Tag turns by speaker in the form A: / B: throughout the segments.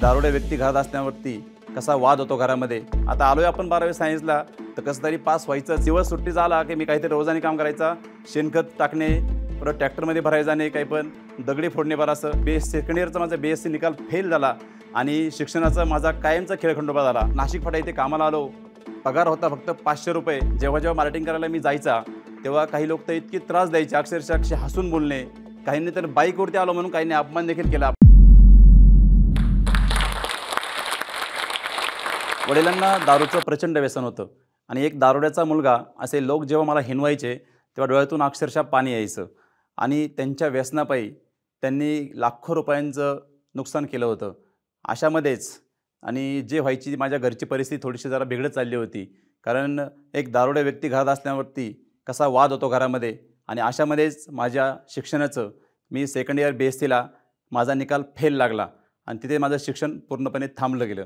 A: दारुडे व्यक्ती घरात असण्यावरती कसा वाद होतो घरामध्ये। आता आलोय आपण 12वी सायन्सला, तर कसं तरी पास व्हायचं। दिवस सुट्टी झाला की मी काहीतरी रोजानी काम करायचा, शेणखत टाकणे, परत ट्रॅक्टरमध्ये भरायला जाणे, काही पण दगडी फोडणे बरासं। सेकंड इयरचा माझा BSc निकाल फेल झाला आणि शिक्षणाचा माझा कायमचा खेळखंडोबा झाला। नाशिक फाटा इथे कामाला आलो, पगार होता फक्त 500 रुपये। जेव्हा मार्केटिंग करायला मी जायचा तेव्हा काही लोक तर इतके त्रास द्यायचे, अक्षरशः हसून बोलणे, काहींनी तर बाईकवरती आलो म्हणून काहींनी अपमान देखील केला। वडिलांना दारूचं प्रचंड व्यसन होतं आणि एक दारुड्याचा मुलगा असे लोक जेव्हा मला हिणवायचे तेव्हा डोळ्यातून अक्षरशः पाणी यायचं। आणि त्यांच्या व्यसनापायी त्यांनी लाखो रुपयांचं नुकसान केलं होतं। अशामध्येच आणि जे व्हायची माझ्या घरची परिस्थिती थोडीशी जरा बिघडत चालली होती, कारण एक दारुडा व्यक्ती घरात असल्यावरती कसा वाद होतो घरामध्ये। आणि अशामध्येच माझ्या शिक्षणाचं मी सेकंड इयर BScला माझा निकाल फेल लागला आणि तिथे माझं शिक्षण पूर्णपणे थांबलं गेलं।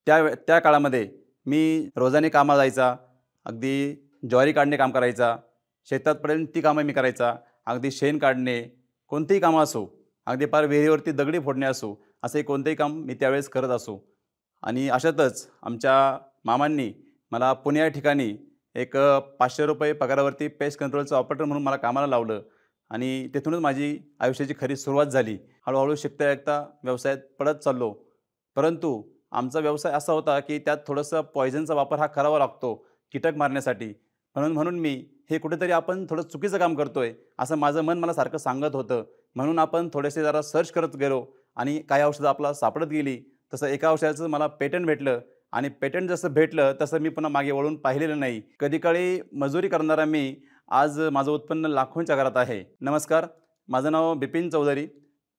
A: त्या काळामध्ये मी रोजाने कामाला जायचा, अगदी ज्वारी काढणे काम करायचा, शेतातपर्यंत ती कामं मी करायचा, अगदी शेण काढणे, कोणतेही कामं असो, अगदी पार विहिरीवरती दगडी फोडणे असो, असे कोणतेही काम मी त्यावेळेस करत असो। आणि अशातच आमच्या मामांनी मला पुणे या ठिकाणी एक 500 रुपये पगारावरती पेस्ट कंट्रोलचं ऑपरेटर म्हणून मला कामाला लावलं आणि तिथूनच माझी आयुष्याची खरी सुरुवात झाली। हळूहळू शिकता व्यवसायात पडत चाललो, परंतु आमचा व्यवसाय असा होता की त्यात थोडंसं पॉयझनचा वापर हा करावा लागतो कीटक मारण्यासाठी। म्हणून मी हे कुठेतरी आपण थोडं चुकीचं काम करतोय असं माझं मन मला सारखं सांगत होतं। म्हणून आपण थोडेसे जरा सर्च करत गेलो आणि काही औषधं आपल्याला सापडत गेली। तसं एका औषधाचं मला पेटंट भेटलं आणि पेटंट जसं भेटलं तसं मी पुन्हा मागे वळून पाहिलेलं नाही। कधीकाळी मजुरी करणारा मी आज माझं उत्पन्न लाखोंच्या घरात आहे। नमस्कार, माझं नाव बिपिन चौधरी,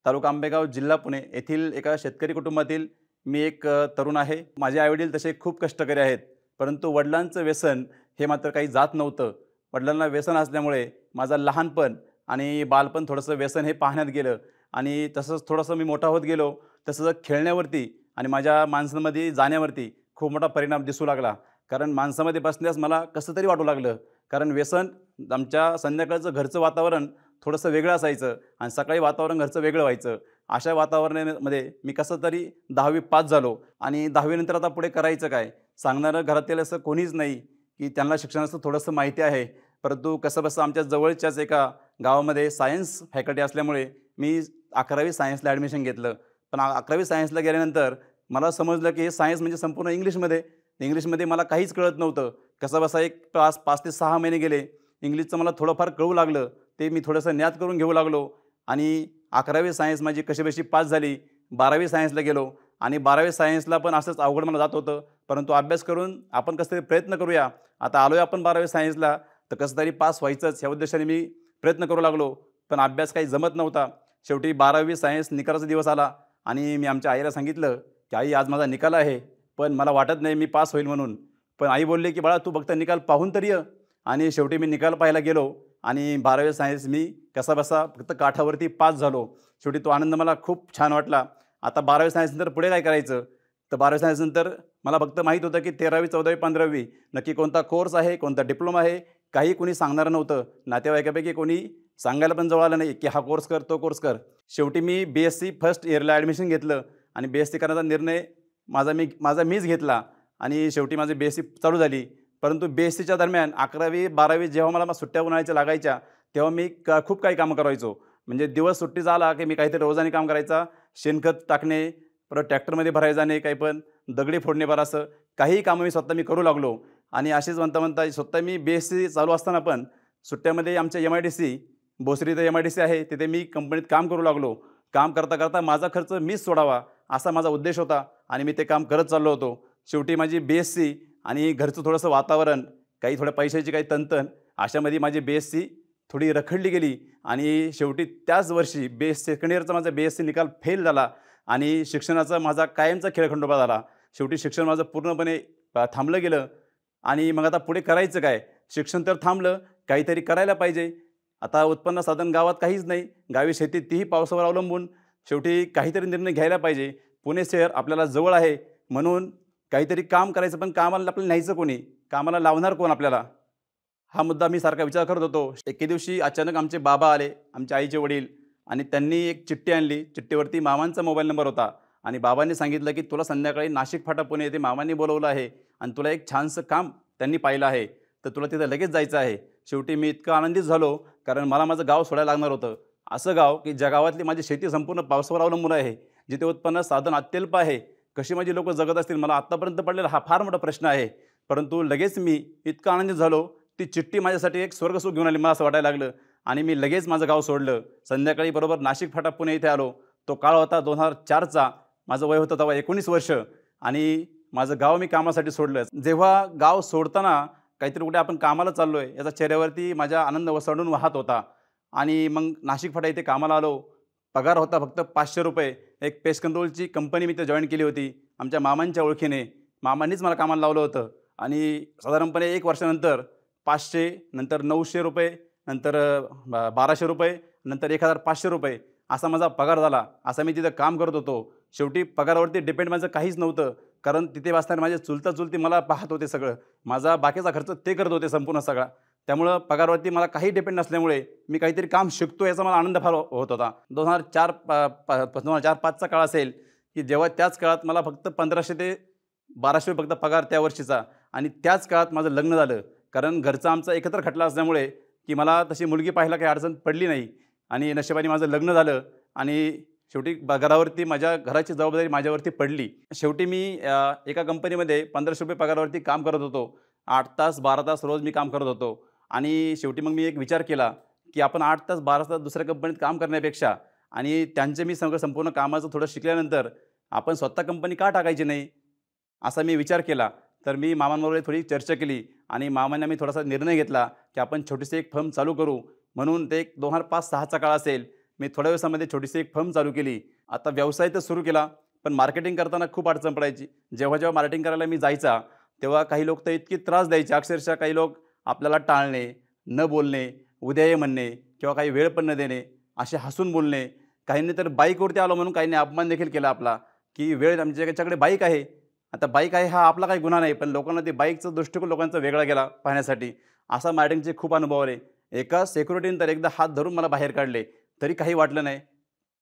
A: तालुका आंबेगाव, जिल्हा पुणे येथील एका शेतकरी कुटुंबातील मी एक तरुण आहे। माझे आईवडील तसे खूप कष्टकरी आहेत, परंतु वडिलांचं व्यसन हे मात्र काही जात नव्हतं। वडिलांना व्यसन असल्यामुळे माझं लहानपण आणि बालपण थोडंसं व्यसन हे पाहण्यात गेलं आणि तसंच थोडंसं मी मोठा होत गेलो तसं खेळण्यावरती आणि माझ्या माणसांमध्ये जाण्यावरती खूप मोठा परिणाम दिसू लागला। कारण माणसामध्ये बसण्यास मला कसं तरी वाटू लागलं, कारण व्यसन आमच्या संध्याकाळचं घरचं वातावरण थोडंसं वेगळं असायचं आणि सकाळी वातावरण घरचं वेगळं व्हायचं। अशा वातावरणामध्ये मी कसं तरी 10वी पास झालो आणि 10वी नंतर आता पुढे करायचं काय सांगणारं घरातील असं कोणीच नाही की त्यांना शिक्षणाचं थोडंसं माहिती आहे। परंतु कसंबसं आमच्या जवळच्याच एका गावामध्ये सायन्स फॅकल्टी असल्यामुळे मी 11वी सायन्सला ॲडमिशन घेतलं। पण 11वी सायन्सला गेल्यानंतर मला समजलं की हे सायन्स म्हणजे संपूर्ण इंग्लिशमध्ये मला काहीच कळत नव्हतं। कसंबसा एक 5 ते 6 महिने गेले, इंग्लिशचं मला थोडंफार कळू लागलं, ते मी थोडंसं ज्ञात करून घेऊ लागलो आणि 11वी सायन्स माझी कशीबशी पास झाली। 12वी सायन्सला गेलो आणि 12वी सायन्सला पण असंच अवघड मला जात होतं, परंतु अभ्यास करून आपण कसं तरी प्रयत्न करूया। आता आलोय आपण 12वी सायन्सला, तर कसं तरी पास व्हायचंच ह्या उद्देशाने मी प्रयत्न करू लागलो, पण अभ्यास काही जमत नव्हता। शेवटी 12वी सायन्स निकालाचा दिवस आला आणि मी आमच्या आईला सांगितलं की आई, आज माझा निकाल आहे, पण मला वाटत नाही मी पास होईल म्हणून। पण आई बोलली की बाळा, तू फक्त निकाल पाहून तरी ये। आणि शेवटी मी निकाल पाहायला गेलो आणि 12वी सायन्स मी कसाबसा फक्त काठावरती पास झालो। शेवटी तो आनंद मला खूप छान वाटला। आता 12वी सायन्सनंतर पुढे काय करायचं, तर 12वी सायन्सनंतर मला फक्त माहीत होतं की 13वी 14वी 15वी नक्की कोणता कोर्स आहे, कोणता डिप्लोमा आहे, काही कोणी सांगणारं नव्हतं। नातेवाईकापैकी कोणी सांगायला पण जवळ आलं नाही की हा कोर्स कर, तो कोर्स कर। शेवटी मी BSc फर्स्ट इयरला ॲडमिशन घेतलं आणि BSc करण्याचा निर्णय मीच घेतला आणि शेवटी माझी BSc चालू झाली। परंतु BScच्या दरम्यान 11वी 12वी जेव्हा मला सुट्ट्या उन्हाळ्याच्या लागायच्या तेव्हा मी खूप काही कामं करायचो। म्हणजे दिवस सुट्टी झाला की मी काहीतरी रोजाने काम करायचा, शेणखत टाकणे, परत ट्रॅक्टरमध्ये भरायला जाणे, काही पण दगडी फोडणे बरासं काही कामं मी करू लागलो। आणि असेच म्हणता स्वतः मी BSc चालू असताना पण सुट्ट्यामध्ये आमच्या MIDC भोसरी इथं MIDC आहे, तिथे मी कंपनीत काम करू लागलो। काम करता माझा खर्च मीच सोडावा असा माझा उद्देश होता आणि मी ते काम करत चाललो होतो। शेवटी माझी BSc आणि घरचं थोडंसं वातावरण, काही थोड्या पैशाची काही तणतण, अशामध्ये माझी BSc थोडी रखडली गेली आणि शेवटी त्याच वर्षी सेकंड इयरचा माझा BSc निकाल फेल झाला आणि शिक्षणाचा माझा कायमचा खेळखंडोबा झाला। शेवटी शिक्षण माझं पूर्णपणे थांबलं गेलं आणि मग आता पुढे करायचं काय? शिक्षण तर थांबलं, काहीतरी करायला पाहिजे। आता उत्पन्न साधन गावात काहीच नाही, गावी शेती तीही पावसावर अवलंबून। शेवटी काहीतरी निर्णय घ्यायला पाहिजे। पुणे शहर आपल्याला जवळ आहे म्हणून काहीतरी काम करायचं, पण कामाला आपल्याला न्यायचं कोणी, कामाला लावणार कोण आपल्याला, हा मुद्दा मी सारखा विचार करत होतो। एके दिवशी अचानक आमचे बाबा आले, आमच्या आईचे वडील, आणि त्यांनी एक चिठ्ठी आणली। चिठ्ठीवरती मामांचा मोबाईल नंबर होता आणि बाबांनी सांगितलं की तुला संध्याकाळी नाशिक फाटा पुणे येथे मामांनी बोलवलं आहे आणि तुला एक छानसं काम त्यांनी पाहिलं आहे, तर तुला तिथं लगेच जायचं आहे. शेवटी मी इतकं आनंदित झालो, कारण मला माझं गाव सोडायला लागणार होतं. असं गाव की ज्या गावातली माझी शेती संपूर्ण पावसावर अवलंबून आहे, जिथे उत्पन्न साधन अत्यल्प आहे. कशी माझी लोकं जगत असतील, मला आत्तापर्यंत पडलेला हा फार मोठा प्रश्न आहे. परंतु लगेच मी इतका आनंदित झालो, ती चिठ्ठी माझ्यासाठी एक स्वर्गसुख घेऊन आली, मला असं वाटायला लागलं. आणि मी लगेच माझं गाव सोडलं. संध्याकाळी बरोबर नाशिक फाटा पुणे इथे आलो. तो काळ होता 2004चा. माझं वय होतं तेव्हा 19 वर्ष आणि माझं गाव मी कामासाठी सोडलं. जेव्हा गाव सोडताना काहीतरी कुठे आपण कामाला चाललोय याचा चेहऱ्यावरती माझ्या आनंद वसंडून वाहत होता. आणि मग नाशिक फाटा इथे कामाला आलो. पगार होता फक्त ₹500. एक पेस्ट कंट्रोलची कंपनी मी इथे जॉइन केली होती आमच्या मामांच्या ओळखीने. मामांनीच मला कामाला लावलं होतं आणि साधारणपणे 1 वर्षानंतर 500, नंतर ₹900, नंतर ₹1200, नंतर ₹1500 असा माझा पगार झाला. असा मी तिथं काम करत होतो. शेवटी पगारावरती डिपेंड माझं काहीच नव्हतं, कारण तिथे वाचणारे माझे चुलता-चुलती मला पाहत होते सगळं. माझा बाकीचा खर्च ते करत होते संपूर्ण सगळा. त्यामुळं पगारावरती मला काही डिपेंड नसल्यामुळे मी काहीतरी काम शिकतो याचा मला आनंद फार होत होता. 2004-5चा काळ असेल, की जेव्हा त्याच काळात मला फक्त 1500 ते 1200 फक्त पगार त्या वर्षीचा आणि त्याच काळात माझं लग्न झालं. कारण घरचा आमचा एकत्र खटला असल्यामुळे की मला तशी मुलगी पाहायला काही अडचण पडली नाही आणि नशिबाने माझं लग्न झालं आणि शेवटी घरावरती माझ्या घराची जबाबदारी माझ्यावरती पडली. शेवटी मी एका कंपनीमध्ये ₹1500 पगारावरती काम करत होतो. 8 तास 12 तास रोज मी काम करत होतो आणि शेवटी मग मी एक विचार केला की आपण 8 तास 12 तास दुसऱ्या कंपनीत काम करण्यापेक्षा आणि त्यांचे मी संपूर्ण कामाचं थोडं शिकल्यानंतर आपण स्वतः कंपनी का टाकायची नाही, असा मी विचार केला. तर मी मामांबरोबर थोडी चर्चा केली आणि मामांनी मी थोडासा निर्णय घेतला की आपण छोटीशी एक फर्म चालू करू. म्हणून ते एक 2005-6चा काळ असेल. मी थोड्या दिवसामध्ये छोटीशी एक फर्म चालू केली. आता व्यवसाय तर सुरू केला, पण मार्केटिंग करताना खूप अडचण पडायची. जेव्हा मार्केटिंग करायला मी जायचा, तेव्हा काही लोक तर इतकी त्रास द्यायचे. अक्षरशः काही लोक आपल्याला टाळणे, न बोलणे, उद्या ये म्हणणे किंवा काही वेळ पण न देणे, असे हसून बोलणे. काहींनी तर बाईकवरती आलो म्हणून काहींनी अपमान देखील केला आपला, की वेळ आमच्याकडे बाईक आहे. आता बाईक आहे हा आपला काही गुन्हा नाही, पण लोकांना ते बाईकचा दृष्टिकोन लोकांचा वेगळा गेला पाहण्यासाठी. असा मार्केटिंगचे खूप अनुभव आले. एका सिक्युरिटीने तर एकदा हात धरून मला बाहेर काढले, तरी काही वाटलं नाही.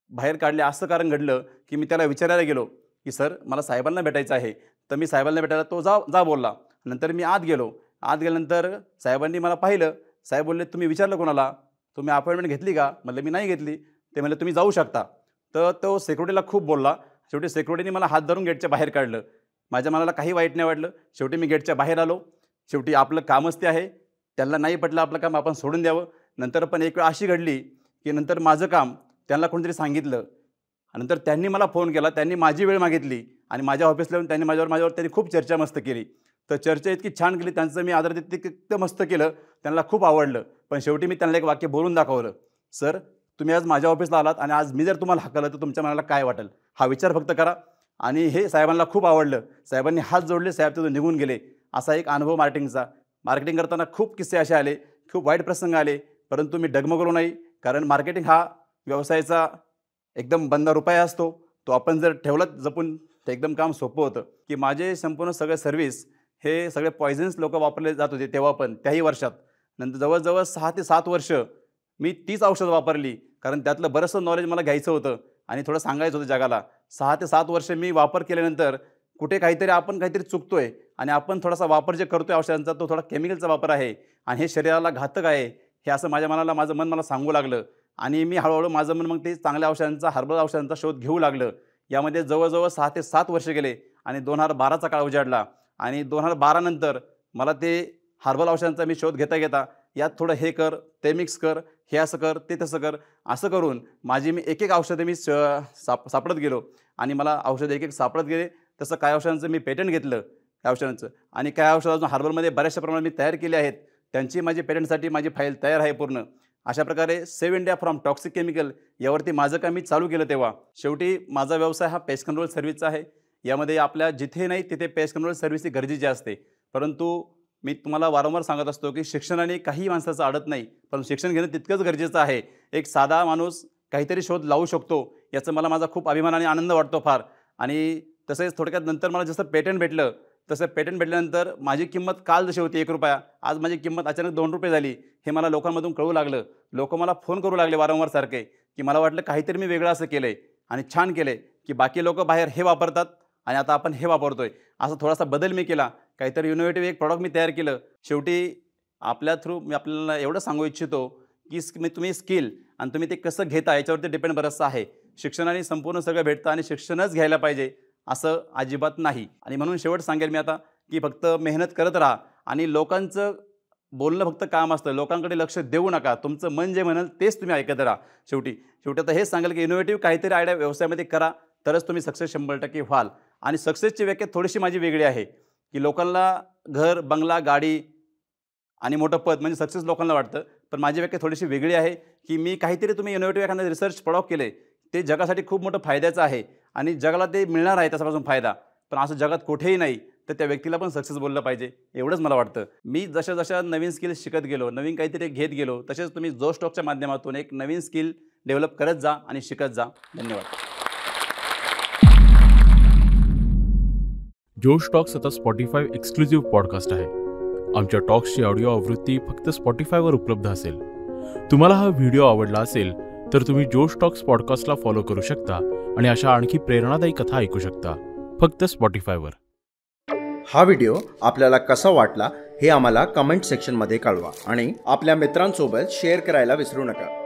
A: बाहेर काढले असं कारण घडलं, की मी त्याला विचारायला गेलो, की "सर मला साहेबांना भेटायचं आहे." तर मी साहेबांना भेटायला तो जा जा बोलला. नंतर मी आत गेलो. आत गेल्यानंतर साहेबांनी मला पाहिलं. साहेब बोलले, "तुम्ही विचारलं कोणाला? तुम्ही अपॉइंटमेंट घेतली का?" म्हटलं, "मी नाही घेतली." ते म्हणले, "तुम्ही जाऊ शकता." तर तो सिक्युरिटीला खूप बोलला. शेवटी सिक्युरिटीने मला हात धरून गेटच्या बाहेर काढलं. माझ्या मनाला काही वाईट नाही वाटलं. शेवटी मी गेटच्या बाहेर आलो. शेवटी आपलं कामच ते आहे. त्यांना नाही पटलं आपलं काम आपण सोडून द्यावं. नंतर पण एक वेळ अशी घडली, की नंतर माझं काम त्यांना कोणीतरी सांगितलं. नंतर त्यांनी मला फोन केला. त्यांनी माझी वेळ मागितली आणि माझ्या ऑफिसला येऊन त्यांनी माझ्यावर त्यांनी खूप चर्चा मस्त केली. तर चर्चा इतकी छान केली. त्यांचं मी आदरातिथ्य इतकं मस्त केलं. त्यांना खूप आवडलं. पण शेवटी मी त्यांना एक वाक्य बोलून दाखवलं. "सर, तुम्ही आज माझ्या ऑफिसला आलात आणि आज मी जर तुम्हाला हाकललं तर तुमच्या मनाला काय वाटेल? हा विचार फक्त करा." आणि हे साहेबांना खूप आवडलं. साहेबांनी हात जोडले. साहेब तिथून निघून गेले. असा एक अनुभव मार्केटिंगचा. मार्केटिंग करताना खूप किस्से असे आले, खूप वाईट प्रसंग आले. परंतु मी डगमगलो नाही. कारण मार्केटिंग हा व्यवसायाचा एकदम बंदा रुपया असतो. तो आपण जर ठेवलात जपून तर एकदम काम सोपं होतं. की माझे संपूर्ण सगळे सर्व्हिस हे सगळे पॉइझन्स लोकं वापरले जात होते तेव्हा पण त्याही वर्षात. नंतर जवळ-जवळ 6 ते 7 वर्ष मी तीच औषधं वापरली. कारण त्यातलं बरंचसं नॉलेज मला घ्यायचं होतं आणि थोडं सांगायचं होतं जगाला. 6 ते 7 वर्ष मी वापर केल्यानंतर कुठे आपण काहीतरी चुकतोय आणि आपण थोडासा वापर जे करतोय औषधांचा तो थोडा केमिकलचा वापर आहे आणि हे शरीराला घातक आहे. हे असं माझं मन मला सांगू लागलं आणि मी हळू माझं मन मग ते चांगल्या औषधांचा, हर्बल औषधांचा शोध घेऊ लागलं. यामध्ये जवळ 6 ते 7 वर्ष गेले आणि 2012चा काळ उजाडला आणि 2012 नंतर मला ते हर्बल औषधांचा मी शोध घेता यात थोडं हे कर, ते मिक्स कर, हे असं कर, ते तसं कर, असं करून मी एक औषधं मी सापडत गेलो आणि मला औषधं एक सापडत गेले. तसं काही औषधांचं मी पेटंट घेतलं त्या औषधांचं आणि काही औषधं अजून हर्बलमध्ये बऱ्याचशा प्रमाणात मी तयार केली आहेत. त्यांची माझी पेटंटसाठी माझी फाईल तयार आहे पूर्ण. अशा प्रकारे save India from toxic chemical यावरती माझं काम मी चालू केलं तेव्हा. शेवटी माझा व्यवसाय हा पेस्ट कंट्रोल सर्व्हिसचा आहे. यामध्ये आपल्या जिथे नाही तिथे पेस्ट कंट्रोल सर्व्हिस ही गरजेची असते. परंतु मी तुम्हाला वारंवार सांगत असतो, की शिक्षणाने काही माणसाचं अडत नाही, पण शिक्षण घेणं तितकंच गरजेचं आहे. एक साधा माणूस काहीतरी शोध लावू शकतो, याचं माझा खूप अभिमान आणि आनंद वाटतो फार. आणि तसेच थोडक्यात नंतर मला जसं पेटंट भेटलं, तसं पेटंट भेटल्यानंतर माझी किंमत काल जशी होती ₹1, आज माझी किंमत अचानक ₹2 झाली. हे मला लोकांमधून कळू लागलं. लोकं मला फोन करू लागले वारंवार सारखे, की मला वाटलं काहीतरी मी वेगळं असं केलं आहे आणि छान केलं आहे. की बाकी लोक बाहेर हे वापरतात आणि आता आपण हे वापरतोय, असा थोडासा बदल मी केला. काहीतरी इनोव्हेटिव्ह एक प्रॉडक्ट मी तयार केलं. शेवटी आपल्या थ्रू मी आपल्याला एवढं सांगू इच्छितो की तुम्ही स्किल आणि तुम्ही ते कसं घेता याच्यावरती डिपेंड बरंचसं आहे. शिक्षणाने संपूर्ण सगळं भेटतं आणि शिक्षणच घ्यायला पाहिजे असं अजिबात नाही. आणि म्हणून शेवट सांगेल मी आता की फक्त मेहनत करत राहा आणि लोकांचं बोलणं फक्त काम असतं. लोकांकडे लक्ष देऊ नका. तुमचं मन जे म्हणेल तेच तुम्ही ऐकत राहा. शेवटी आता हेच सांगेल की इनोव्हेटिव्ह काहीतरी आयडिया व्यवसायामध्ये करा, तरच तुम्ही सक्सेस 100% व्हाल. आणि सक्सेसची व्याख्या थोडीशी माझी वेगळी आहे की लोकांना घर, बंगला, गाडी आणि मोठं पद म्हणजे सक्सेस लोकांना वाटतं. पण माझी व्याख्या थोडीशी वेगळी आहे की मी काहीतरी तुम्ही इनोव्हेटिव्ह एखादं रिसर्च प्रॉडक्ट केले, ते जगासाठी खूप मोठं फायद्याचं आहे आणि जगाला ते मिळणार आहे त्याच्यापासून फायदा. पण असं जगात कुठेही नाही, तर त्या व्यक्तीला पण सक्सेस बोललं पाहिजे एवढंच मला वाटतं. मी जशा नवीन स्किल्स शिकत गेलो, नवीन काहीतरी घेत गेलो, तसेच तुम्ही जो स्टॉकच्या माध्यमातून एक नवीन स्किल डेव्हलप करत जा आणि शिकत जा. धन्यवाद.
B: जोश टॉक्स आता स्पॉटिफाय एक्सक्लुझिव्ह पॉडकास्ट आहे. आमच्या टॉक्सची ऑडिओ आवृत्ती फक्त स्पॉटिफायवर उपलब्ध असेल. तुम्हाला हा व्हिडिओ आवडला असेल तर तुम्ही जोश टॉक्स पॉडकास्टला फॉलो करू शकता आणि अशा आणखी प्रेरणादायी कथा ऐकू शकता फक्त स्पॉटिफायवर.
C: हा व्हिडिओ आपल्याला कसा वाटला हे आम्हाला कमेंट सेक्शनमध्ये कळवा आणि आपल्या मित्रांसोबत शेअर करायला विसरू नका.